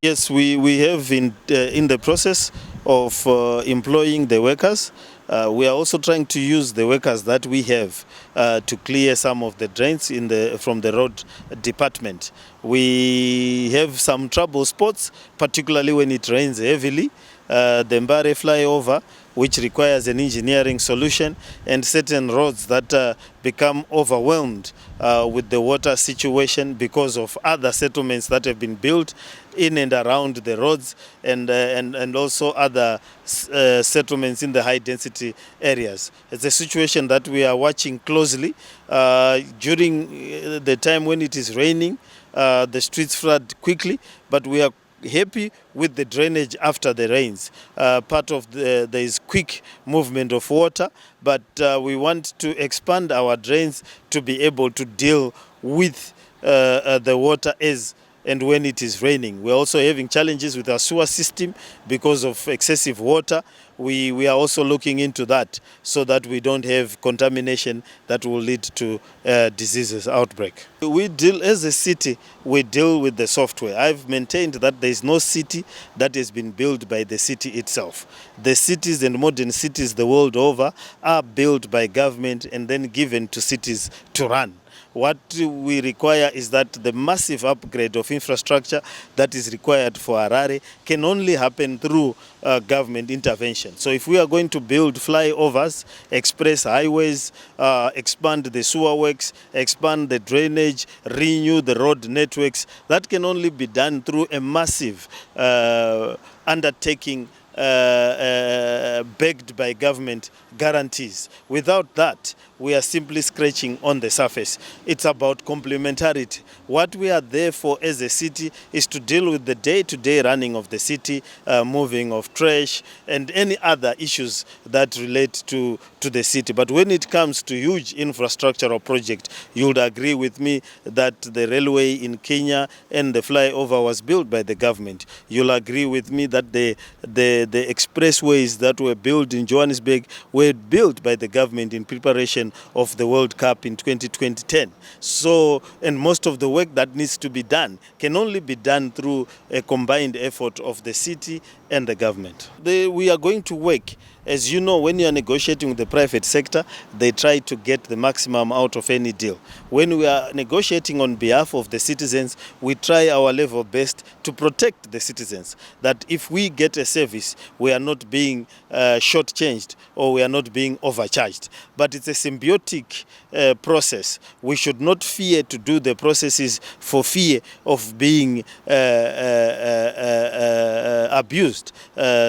Yes, we have in the process of employing the workers. We are also trying to use the workers that we have to clear some of the drains from the road department. We have some trouble spots, particularly when it rains heavily. The Mbare flyover, which requires an engineering solution, and certain roads that become overwhelmed with the water situation because of other settlements that have been built in and around the roads, and also other settlements in the high density areas. It's a situation that we are watching closely. During the time when it is raining, the streets flood quickly, but we are happy with the drainage after the rains. Part of there is quick movement of water, but we want to expand our drains to be able to deal with the water as and when it is raining. We're also having challenges with our sewer system because of excessive water. We are also looking into that so that we don't have contamination that will lead to diseases outbreak. We deal, as a city, we deal with the software. I've maintained that there is no city that has been built by the city itself. The cities and modern cities the world over are built by government and then given to cities to run. What we require is that the massive upgrade of infrastructure that is required for Harare can only happen through government intervention. So if we are going to build flyovers, express highways, expand the sewer works, expand the drainage, renew the road networks, that can only be done through a massive undertaking backed by government guarantees. Without that, we are simply scratching on the surface. It's about complementarity. What we are there for as a city is to deal with the day-to-day running of the city, moving of trash, and any other issues that relate to the city. But when it comes to huge infrastructural project, you would agree with me that the railway in Kenya and the flyover was built by the government. You'll agree with me that the expressways that were built in Johannesburg were built by the government in preparation of the World Cup in 2010. So, and most of the work that needs to be done can only be done through a combined effort of the city and the government. We are going to work. As you know, when you are negotiating with the private sector, they try to get the maximum out of any deal. When we are negotiating on behalf of the citizens, we try our level best to protect the citizens. That if we get a service, we are not being shortchanged or we are not being overcharged. But it's a symbiotic process. We should not fear to do the processes for fear of being abused.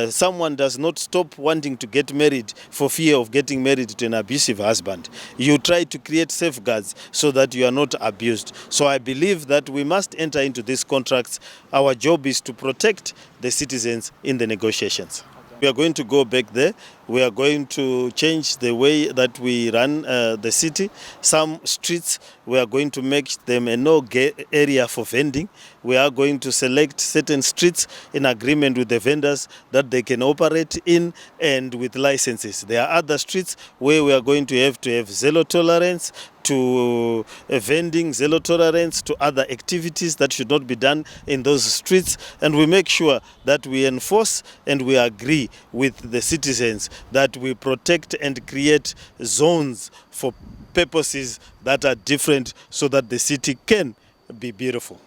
Someone does not stop wanting to get married for fear of getting married to an abusive husband. You try to create safeguards so that you are not abused. So I believe that we must enter into these contracts. Our job is to protect the citizens in the negotiations. We are going to go back there. We are going to change the way that we run the city. Some streets, we are going to make them a no-gate area for vending. We are going to select certain streets in agreement with the vendors that they can operate in and with licenses. There are other streets where we are going to have zero tolerance to vending, zero tolerance to other activities that should not be done in those streets, and we make sure that we enforce and we agree with the citizens that we protect and create zones for purposes that are different so that the city can be beautiful.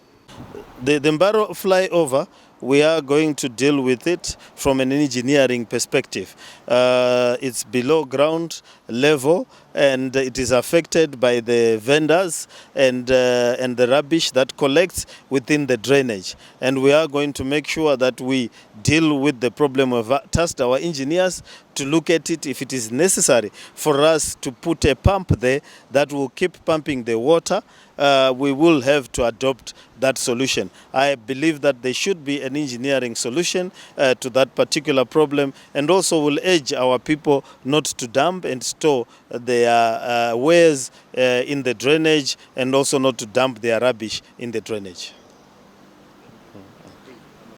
The Mbaro flyover, we are going to deal with it from an engineering perspective. It's below ground level and it is affected by the vendors and the rubbish that collects within the drainage. And we are going to make sure that we deal with the problem. Of tasked our engineers to look at it if it is necessary for us to put a pump there that will keep pumping the water. We will have to adopt that solution. I believe that there should be an engineering solution to that particular problem, and also will urge our people not to dump and store their wares in the drainage, and also not to dump their rubbish in the drainage.